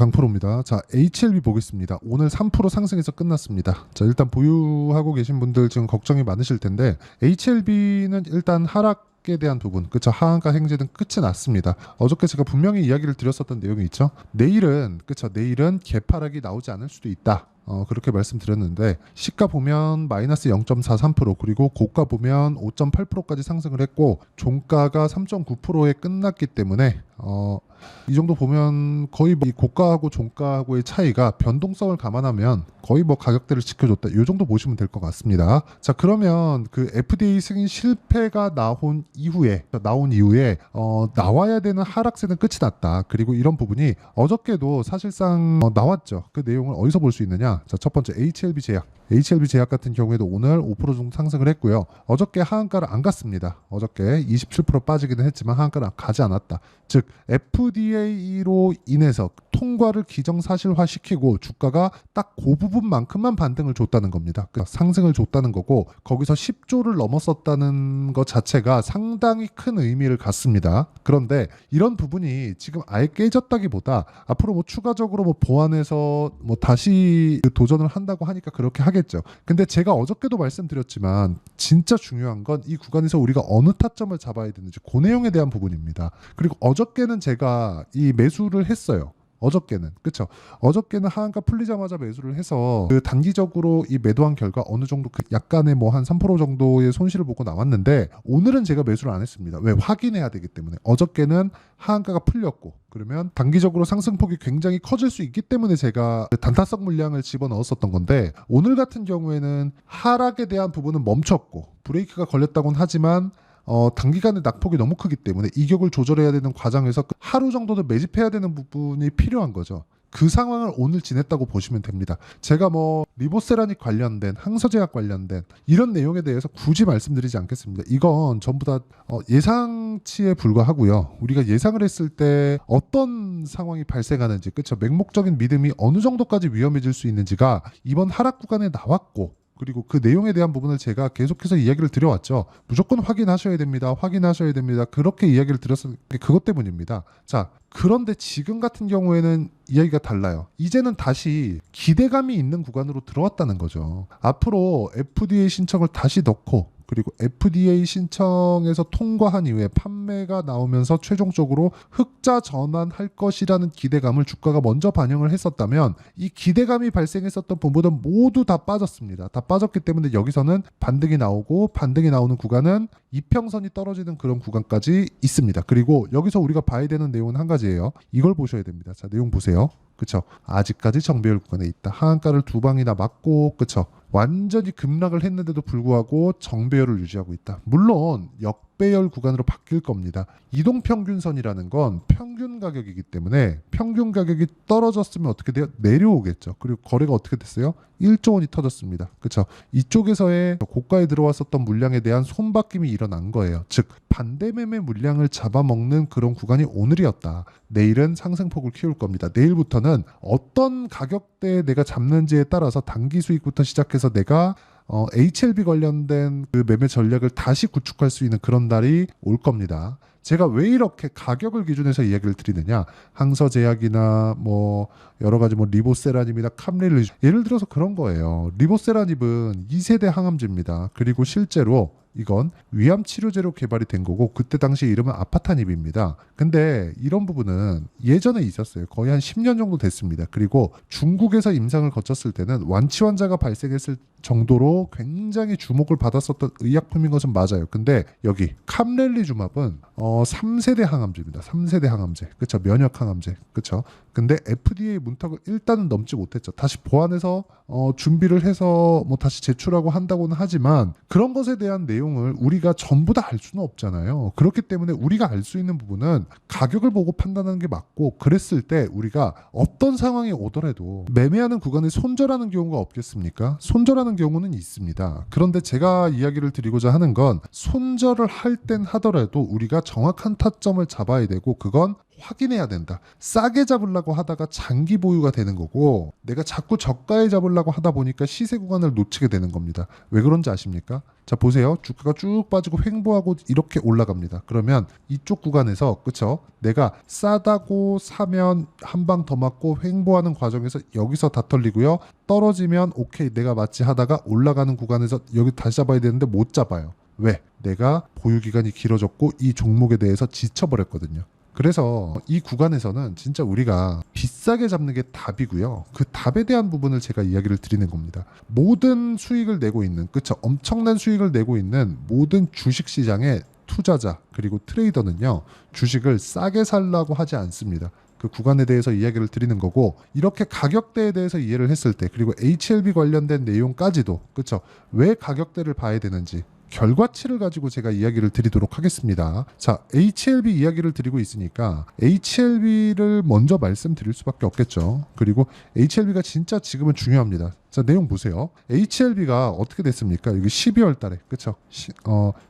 강프로입니다. 자, HLB 보겠습니다. 오늘 3% 상승해서 끝났습니다. 자, 일단 보유하고 계신 분들 지금 걱정이 많으실 텐데 HLB는 일단 하락에 대한 부분, 그쵸, 하한가 행진은 끝이 났습니다. 어저께 제가 분명히 이야기를 드렸었던 내용이 있죠. 내일은, 그쵸, 내일은 개파락이 나오지 않을 수도 있다. 그렇게 말씀드렸는데 시가 보면 마이너스 0.43%, 그리고 고가 보면 5.8%까지 상승을 했고 종가가 3.9%에 끝났기 때문에 이 정도 보면 거의 이 고가하고 종가하고의 차이가 변동성을 감안하면 거의 뭐 가격대를 지켜줬다, 이 정도 보시면 될 것 같습니다. 자, 그러면 그 FDA 승인 실패가 나온 이후에 나와야 되는 하락세는 끝이 났다. 그리고 이런 부분이 어저께도 사실상 나왔죠. 그 내용을 어디서 볼 수 있느냐? 자, 첫 번째 HLB 제약. HLB 제약 같은 경우에도 오늘 5% 정도 상승을 했고요. 어저께 하한가를 안 갔습니다. 어저께 27% 빠지기는 했지만 하한가를 가지 않았다. 즉 FDA로 인해서 통과를 기정사실화시키고 주가가 딱 그 부분만큼만 반등을 줬다는 겁니다. 상승을 줬다는 거고 거기서 10조를 넘었었다는 것 자체가 상당히 큰 의미를 갖습니다. 그런데 이런 부분이 지금 아예 깨졌다기보다 앞으로 뭐 추가적으로 뭐 보완해서 뭐 다시 도전을 한다고 하니까 그렇게 하겠죠. 근데 제가 어저께도 말씀드렸지만 진짜 중요한 건 이 구간에서 우리가 어느 타점을 잡아야 되는지 그 내용에 대한 부분입니다. 그리고 어저께는 제가 이 매수를 했어요. 어저께는, 그쵸? 어저께는 하한가 풀리자마자 매수를 해서 그 단기적으로 이 매도한 결과 어느 정도 그 약간의 뭐 한 3% 정도의 손실을 보고 나왔는데 오늘은 제가 매수를 안 했습니다. 왜? 확인해야 되기 때문에. 어저께는 하한가가 풀렸고 그러면 단기적으로 상승폭이 굉장히 커질 수 있기 때문에 제가 단타성 물량을 집어넣었었던 건데 오늘 같은 경우에는 하락에 대한 부분은 멈췄고 브레이크가 걸렸다고는 하지만 단기간에 낙폭이 너무 크기 때문에 이격을 조절해야 되는 과정에서 하루 정도는 매집해야 되는 부분이 필요한 거죠. 그 상황을 오늘 지냈다고 보시면 됩니다. 제가 뭐 리보세라닉 관련된, 항서제약 관련된 이런 내용에 대해서 굳이 말씀드리지 않겠습니다. 이건 전부 다 예상치에 불과하고요. 우리가 예상을 했을 때 어떤 상황이 발생하는지, 그렇죠? 맹목적인 믿음이 어느 정도까지 위험해질 수 있는지가 이번 하락 구간에 나왔고 그리고 그 내용에 대한 부분을 제가 계속해서 이야기를 드려왔죠. 무조건 확인하셔야 됩니다. 확인하셔야 됩니다. 그렇게 이야기를 드렸었는데 그것 때문입니다. 자, 그런데 지금 같은 경우에는 이야기가 달라요. 이제는 다시 기대감이 있는 구간으로 들어왔다는 거죠. 앞으로 FDA 신청을 다시 넣고 그리고 FDA 신청에서 통과한 이후에 판매가 나오면서 최종적으로 흑자 전환할 것이라는 기대감을 주가가 먼저 반영을 했었다면 이 기대감이 발생했었던 부분은 모두 다 빠졌습니다. 다 빠졌기 때문에 여기서는 반등이 나오고 반등이 나오는 구간은 이평선이 떨어지는 그런 구간까지 있습니다. 그리고 여기서 우리가 봐야 되는 내용은 한 가지예요. 이걸 보셔야 됩니다. 자, 내용 보세요. 그쵸? 아직까지 정배열 구간에 있다. 하한가를 두 방이나 맞고, 그쵸? 완전히 급락을 했는데도 불구하고 정배열을 유지하고 있다. 물론 역배열 구간으로 바뀔 겁니다. 이동평균선이라는 건 평균 가격이기 때문에 평균 가격이 떨어졌으면 어떻게 돼요? 내려오겠죠. 그리고 거래가 어떻게 됐어요? 1조 원이 터졌습니다. 그렇죠? 이쪽에서의 고가에 들어왔었던 물량에 대한 손바뀜이 일어난 거예요. 즉 반대 매매 물량을 잡아먹는 그런 구간이 오늘이었다. 내일은 상승폭을 키울 겁니다. 내일부터는 어떤 가격대에 내가 잡는지에 따라서 단기 수익부터 시작해서 내가 HLB 관련된 그 매매 전략을 다시 구축할 수 있는 그런 날이 올 겁니다. 제가 왜 이렇게 가격을 기준해서 이야기를 드리느냐? 항서제약이나 뭐 여러 가지 뭐 리보세라닙이나 캄릴리, 예를 들어서 그런 거예요. 리보세라닙은 2세대 항암제입니다. 그리고 실제로 이건 위암 치료제로 개발이 된 거고 그때 당시 이름은 아파타닙입니다. 근데 이런 부분은 예전에 있었어요. 거의 한 10년 정도 됐습니다. 그리고 중국에서 임상을 거쳤을 때는 완치 환자가 발생했을 정도로 굉장히 주목을 받았었던 의약품인 것은 맞아요. 근데 여기 캄렐리주맙은 3세대 항암제입니다. 3세대 항암제. 그쵸? 면역 항암제. 그쵸? 근데 FDA 문턱을 일단은 넘지 못했죠. 다시 보완해서 준비를 해서 뭐 다시 제출하고 한다고는 하지만 그런 것에 대한 내용을 우리가 전부 다 알 수는 없잖아요. 그렇기 때문에 우리가 알 수 있는 부분은 가격을 보고 판단하는 게 맞고 그랬을 때 우리가 어떤 상황이 오더라도 매매하는 구간에 손절하는 경우가 없겠습니까? 손절하는 경우는 있습니다. 그런데 제가 이야기를 드리고자 하는 건 손절을 할 땐 하더라도 우리가 정확한 타점을 잡아야 되고 그건 확인해야 된다. 싸게 잡으려고 하다가 장기 보유가 되는 거고 내가 자꾸 저가에 잡으려고 하다 보니까 시세 구간을 놓치게 되는 겁니다. 왜 그런지 아십니까? 자 보세요. 주가가 쭉 빠지고 횡보하고 이렇게 올라갑니다. 그러면 이쪽 구간에서 그쵸? 내가 싸다고 사면 한 방 더 맞고 횡보하는 과정에서 여기서 다 털리고요. 떨어지면 오케이 내가 맞지 하다가 올라가는 구간에서 여기 다시 잡아야 되는데 못 잡아요. 왜? 내가 보유 기간이 길어졌고 이 종목에 대해서 지쳐버렸거든요. 그래서 이 구간에서는 진짜 우리가 비싸게 잡는 게 답이고요. 그 답에 대한 부분을 제가 이야기를 드리는 겁니다. 모든 수익을 내고 있는, 그쵸? 엄청난 수익을 내고 있는 모든 주식시장의 투자자 그리고 트레이더는요. 주식을 싸게 살라고 하지 않습니다. 그 구간에 대해서 이야기를 드리는 거고 이렇게 가격대에 대해서 이해를 했을 때 그리고 HLB 관련된 내용까지도 그쵸? 왜 가격대를 봐야 되는지 결과치를 가지고 제가 이야기를 드리도록 하겠습니다. 자, HLB 이야기를 드리고 있으니까 HLB를 먼저 말씀드릴 수밖에 없겠죠. 그리고 HLB가 진짜 지금은 중요합니다. 자, 내용 보세요. HLB가 어떻게 됐습니까? 여기 12월 달에 그쵸?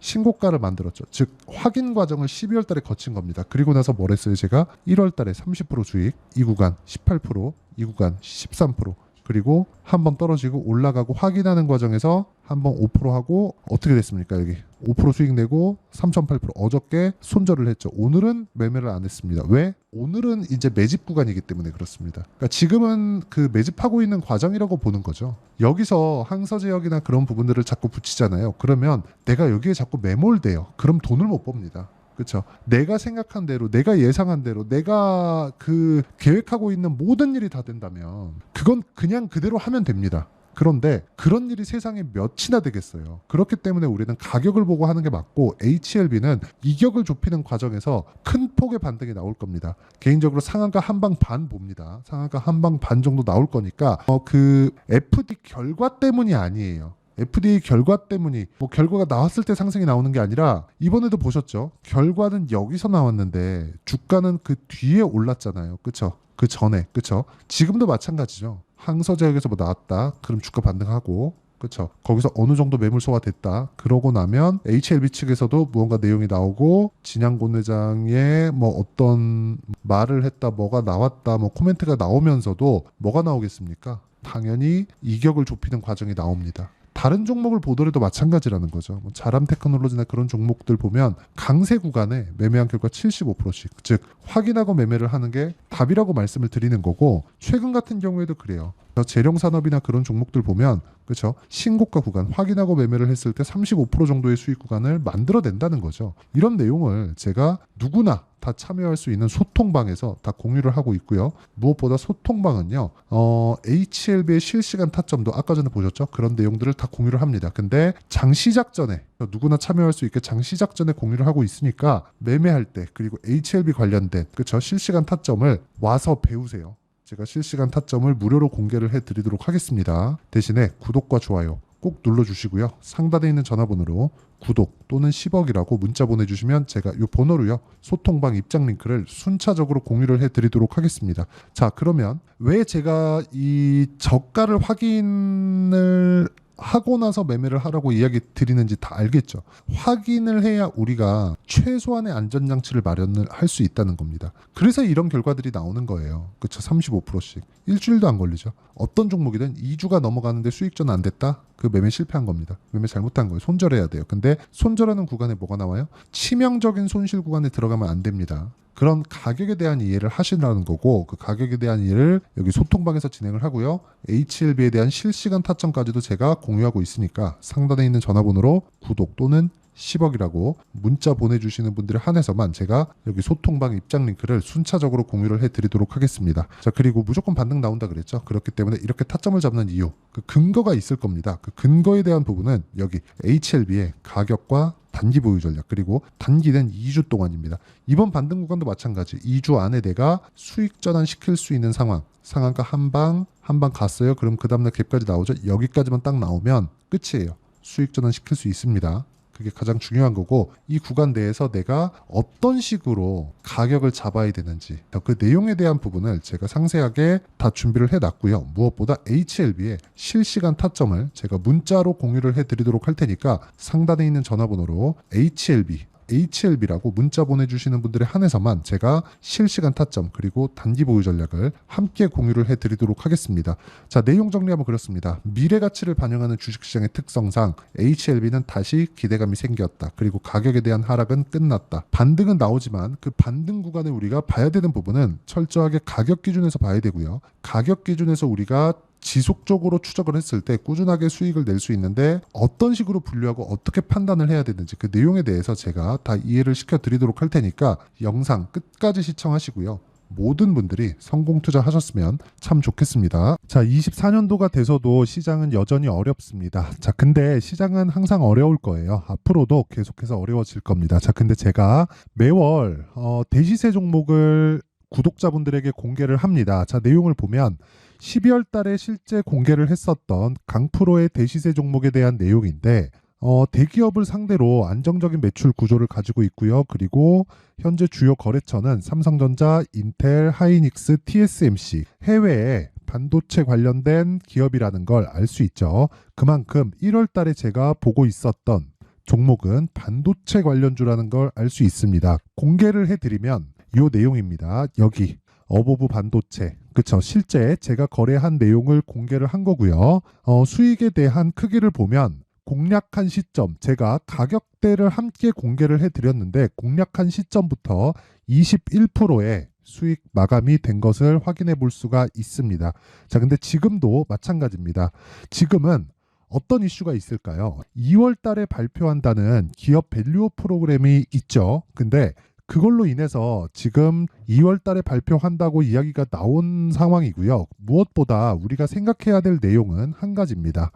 신고가를 만들었죠. 즉 확인 과정을 12월 달에 거친 겁니다. 그리고 나서 뭘 했어요? 제가 1월 달에 30% 수익, 이 구간 18%, 이 구간 13%, 그리고 한번 떨어지고 올라가고 확인하는 과정에서 한번 5% 하고 어떻게 됐습니까? 여기 5% 수익 내고 3.8% 어저께 손절을 했죠. 오늘은 매매를 안 했습니다. 왜? 오늘은 이제 매집 구간이기 때문에 그렇습니다. 그러니까 지금은 그 매집하고 있는 과정이라고 보는 거죠. 여기서 항서제약이나 그런 부분들을 자꾸 붙이잖아요. 그러면 내가 여기에 자꾸 매몰돼요. 그럼 돈을 못 법니다. 그렇죠. 내가 생각한 대로, 내가 예상한 대로, 내가 그 계획하고 있는 모든 일이 다 된다면 그건 그냥 그대로 하면 됩니다. 그런데 그런 일이 세상에 몇이나 되겠어요. 그렇기 때문에 우리는 가격을 보고 하는 게 맞고 HLB는 이격을 좁히는 과정에서 큰 폭의 반등이 나올 겁니다. 개인적으로 상한가 한 방 반 봅니다. 상한가 한 방 반 정도 나올 거니까 그 FD 결과 때문이 아니에요. FDA 결과 때문이 결과가 나왔을 때 상승이 나오는 게 아니라 이번에도 보셨죠? 결과는 여기서 나왔는데 주가는 그 뒤에 올랐잖아요. 그쵸? 그 전에. 그쵸? 지금도 마찬가지죠. 항서제약에서 뭐 나왔다. 그럼 주가 반등하고 그쵸? 거기서 어느 정도 매물 소화됐다. 그러고 나면 HLB 측에서도 무언가 내용이 나오고 진양곤 회장의 뭐 어떤 말을 했다. 뭐가 나왔다. 뭐 코멘트가 나오면서도 뭐가 나오겠습니까? 당연히 이격을 좁히는 과정이 나옵니다. 다른 종목을 보더라도 마찬가지라는 거죠. 뭐 자람 테크놀로지나 그런 종목들 보면 강세 구간에 매매한 결과 75%씩 즉 확인하고 매매를 하는 게 답이라고 말씀을 드리는 거고 최근 같은 경우에도 그래요. 재령산업이나 그런 종목들 보면 그렇죠. 신고가 구간 확인하고 매매를 했을 때 35% 정도의 수익 구간을 만들어낸다는 거죠. 이런 내용을 제가 누구나 다 참여할 수 있는 소통방에서 다 공유를 하고 있고요. 무엇보다 소통방은요. HLB의 실시간 타점도 아까 전에 보셨죠? 그런 내용들을 다 공유를 합니다. 근데 장 시작 전에 누구나 참여할 수 있게 장 시작 전에 공유를 하고 있으니까 매매할 때 그리고 HLB 관련된 그렇죠? 실시간 타점을 와서 배우세요. 제가 실시간 타점을 무료로 공개를 해드리도록 하겠습니다. 대신에 구독과 좋아요 꼭 눌러주시고요. 상단에 있는 전화번호로 구독 또는 10억이라고 문자 보내주시면 제가 이 번호로요. 소통방 입장 링크를 순차적으로 공유를 해드리도록 하겠습니다. 자 그러면 왜 제가 이 저가를 확인을 하고 나서 매매를 하라고 이야기 드리는지 다 알겠죠. 확인을 해야 우리가 최소한의 안전장치를 마련을 할 수 있다는 겁니다. 그래서 이런 결과들이 나오는 거예요. 그쵸? 35%씩. 일주일도 안 걸리죠. 어떤 종목이든 2주가 넘어가는데 수익전 안 됐다? 그 매매 실패한 겁니다. 매매 잘못한 거예요. 손절해야 돼요. 근데 손절하는 구간에 뭐가 나와요? 치명적인 손실 구간에 들어가면 안 됩니다. 그런 가격에 대한 이해를 하시라는 거고 그 가격에 대한 이해를 여기 소통방에서 진행을 하고요. HLB에 대한 실시간 타점까지도 제가 공유하고 있으니까 상단에 있는 전화번호로 구독 또는 10억이라고 문자 보내주시는 분들에 한해서만 제가 여기 소통방 입장 링크를 순차적으로 공유를 해드리도록 하겠습니다. 자 그리고 무조건 반등 나온다 그랬죠. 그렇기 때문에 이렇게 타점을 잡는 이유 그 근거가 있을 겁니다. 그 근거에 대한 부분은 여기 HLB의 가격과 단기 보유 전략 그리고 단기는 2주 동안입니다. 이번 반등 구간도 마찬가지 2주 안에 내가 수익 전환 시킬 수 있는 상황 상한가 한 방 갔어요. 그럼 그 다음날 갭까지 나오죠. 여기까지만 딱 나오면 끝이에요. 수익 전환 시킬 수 있습니다. 그게 가장 중요한 거고 이 구간 내에서 내가 어떤 식으로 가격을 잡아야 되는지 그 내용에 대한 부분을 제가 상세하게 다 준비를 해놨고요. 무엇보다 HLB의 실시간 타점을 제가 문자로 공유를 해드리도록 할 테니까 상단에 있는 전화번호로 HLB HLB라고 문자 보내주시는 분들에 한해서만 제가 실시간 타점 그리고 단기 보유 전략을 함께 공유를 해드리도록 하겠습니다. 자, 내용 정리하면 그렇습니다. 미래 가치를 반영하는 주식시장의 특성상 HLB는 다시 기대감이 생겼다. 그리고 가격에 대한 하락은 끝났다. 반등은 나오지만 그 반등 구간에 우리가 봐야 되는 부분은 철저하게 가격 기준에서 봐야 되고요. 가격 기준에서 우리가 지속적으로 추적을 했을 때 꾸준하게 수익을 낼 수 있는데 어떤 식으로 분류하고 어떻게 판단을 해야 되는지 그 내용에 대해서 제가 다 이해를 시켜드리도록 할 테니까 영상 끝까지 시청하시고요. 모든 분들이 성공 투자하셨으면 참 좋겠습니다. 자, 24년도가 돼서도 시장은 여전히 어렵습니다. 자, 근데 시장은 항상 어려울 거예요. 앞으로도 계속해서 어려워질 겁니다. 자, 근데 제가 매월 대시세 종목을 구독자분들에게 공개를 합니다. 자, 내용을 보면 12월 달에 실제 공개를 했었던 강프로의 대시세 종목에 대한 내용인데 대기업을 상대로 안정적인 매출 구조를 가지고 있고요. 그리고 현재 주요 거래처는 삼성전자, 인텔, 하이닉스, TSMC, 해외에 반도체 관련된 기업이라는 걸 알 수 있죠. 그만큼 1월 달에 제가 보고 있었던 종목은 반도체 관련주라는 걸 알 수 있습니다. 공개를 해드리면 이 내용입니다. 여기 어보브 반도체, 그쵸? 실제 제가 거래한 내용을 공개를 한 거고요. 수익에 대한 크기를 보면 공략한 시점, 제가 가격대를 함께 공개를 해드렸는데 공략한 시점부터 21%의 수익 마감이 된 것을 확인해 볼 수가 있습니다. 자, 근데 지금도 마찬가지입니다. 지금은 어떤 이슈가 있을까요? 2월 달에 발표한다는 기업 밸류업 프로그램이 있죠. 근데 그걸로 인해서 지금 2월 달에 발표한다고 이야기가 나온 상황이고요. 무엇보다 우리가 생각해야 될 내용은 한 가지입니다.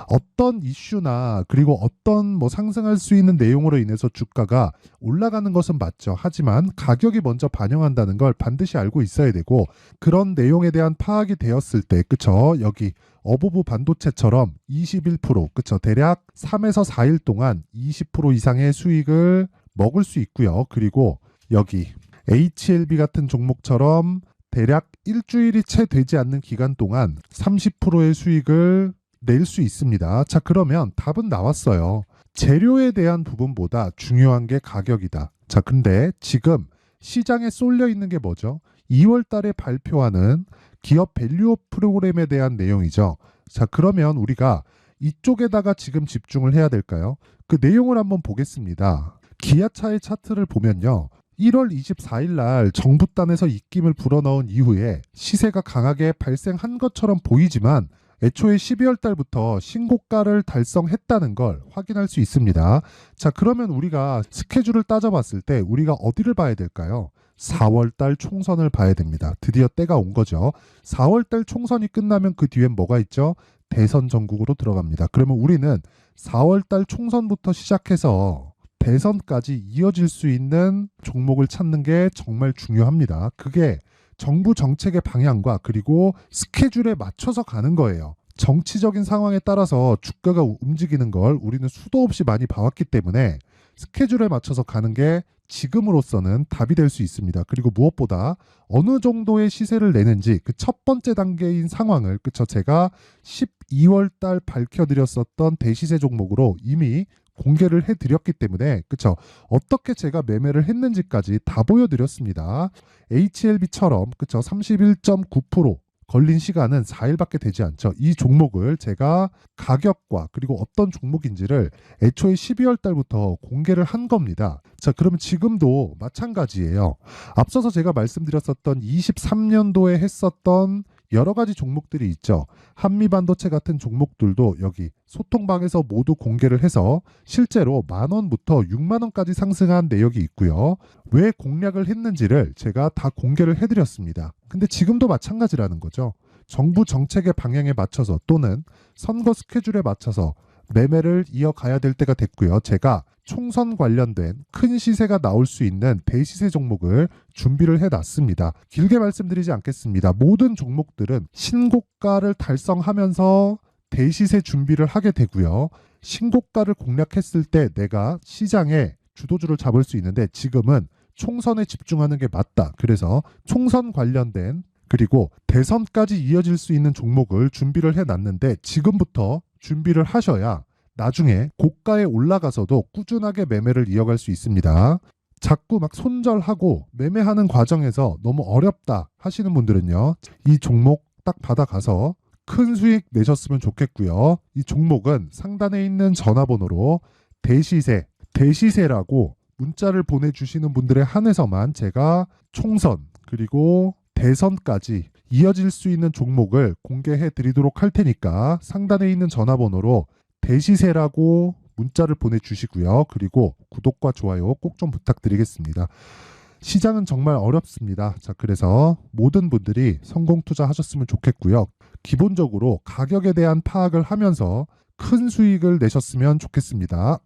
어떤 이슈나 그리고 어떤 상승할 수 있는 내용으로 인해서 주가가 올라가는 것은 맞죠. 하지만 가격이 먼저 반영한다는 걸 반드시 알고 있어야 되고 그런 내용에 대한 파악이 되었을 때, 그쵸? 여기 어보브 반도체처럼 21%, 그쵸? 대략 3에서 4일 동안 20% 이상의 수익을 먹을 수 있고요. 그리고 여기 HLB 같은 종목처럼 대략 일주일이 채 되지 않는 기간 동안 30%의 수익을 낼 수 있습니다. 자, 그러면 답은 나왔어요. 재료에 대한 부분보다 중요한 게 가격이다. 자, 근데 지금 시장에 쏠려 있는 게 뭐죠? 2월 달에 발표하는 기업 밸류업 프로그램에 대한 내용이죠. 자, 그러면 우리가 이쪽에다가 지금 집중을 해야 될까요? 그 내용을 한번 보겠습니다. 기아차의 차트를 보면요. 1월 24일 날 정부단에서 입김을 불어넣은 이후에 시세가 강하게 발생한 것처럼 보이지만 애초에 12월 달부터 신고가를 달성했다는 걸 확인할 수 있습니다. 자, 그러면 우리가 스케줄을 따져봤을 때 우리가 어디를 봐야 될까요? 4월 달 총선을 봐야 됩니다. 드디어 때가 온 거죠. 4월 달 총선이 끝나면 그 뒤엔 뭐가 있죠? 대선 전국으로 들어갑니다. 그러면 우리는 4월 달 총선부터 시작해서 대선까지 이어질 수 있는 종목을 찾는 게 정말 중요합니다. 그게 정부 정책의 방향과 그리고 스케줄에 맞춰서 가는 거예요. 정치적인 상황에 따라서 주가가 움직이는 걸 우리는 수도 없이 많이 봐왔기 때문에 스케줄에 맞춰서 가는 게 지금으로서는 답이 될 수 있습니다. 그리고 무엇보다 어느 정도의 시세를 내는지 그 첫 번째 단계인 상황을, 그쵸? 제가 12월 달 밝혀드렸었던 대시세 종목으로 이미 공개를 해드렸기 때문에, 그쵸? 어떻게 제가 매매를 했는지까지 다 보여드렸습니다. HLB처럼, 그쵸? 31.9% 걸린 시간은 4일밖에 되지 않죠. 이 종목을 제가 가격과 그리고 어떤 종목인지를 애초에 12월 달부터 공개를 한 겁니다. 자, 그러면 지금도 마찬가지예요. 앞서서 제가 말씀드렸었던 23년도에 했었던 여러 가지 종목들이 있죠. 한미반도체 같은 종목들도 여기 소통방에서 모두 공개를 해서 실제로 10,000원부터 60,000원까지 상승한 내역이 있고요. 왜 공략을 했는지를 제가 다 공개를 해드렸습니다. 근데 지금도 마찬가지라는 거죠. 정부 정책의 방향에 맞춰서 또는 선거 스케줄에 맞춰서 매매를 이어가야 될 때가 됐고요. 제가 총선 관련된 큰 시세가 나올 수 있는 대시세 종목을 준비를 해놨습니다. 길게 말씀드리지 않겠습니다. 모든 종목들은 신고가를 달성하면서 대시세 준비를 하게 되고요. 신고가를 공략했을 때 내가 시장에 주도주를 잡을 수 있는데 지금은 총선에 집중하는 게 맞다. 그래서 총선 관련된 그리고 대선까지 이어질 수 있는 종목을 준비를 해놨는데 지금부터 준비를 하셔야 나중에 고가에 올라가서도 꾸준하게 매매를 이어갈 수 있습니다. 자꾸 막 손절하고 매매하는 과정에서 너무 어렵다 하시는 분들은요, 이 종목 딱 받아가서 큰 수익 내셨으면 좋겠고요. 이 종목은 상단에 있는 전화번호로 대시세라고 문자를 보내주시는 분들에 한해서만 제가 총선 그리고 대선까지 이어질 수 있는 종목을 공개해 드리도록 할 테니까 상단에 있는 전화번호로 대시세라고 문자를 보내주시고요. 그리고 구독과 좋아요 꼭 좀 부탁드리겠습니다. 시장은 정말 어렵습니다. 자, 그래서 모든 분들이 성공 투자하셨으면 좋겠고요. 기본적으로 가격에 대한 파악을 하면서 큰 수익을 내셨으면 좋겠습니다.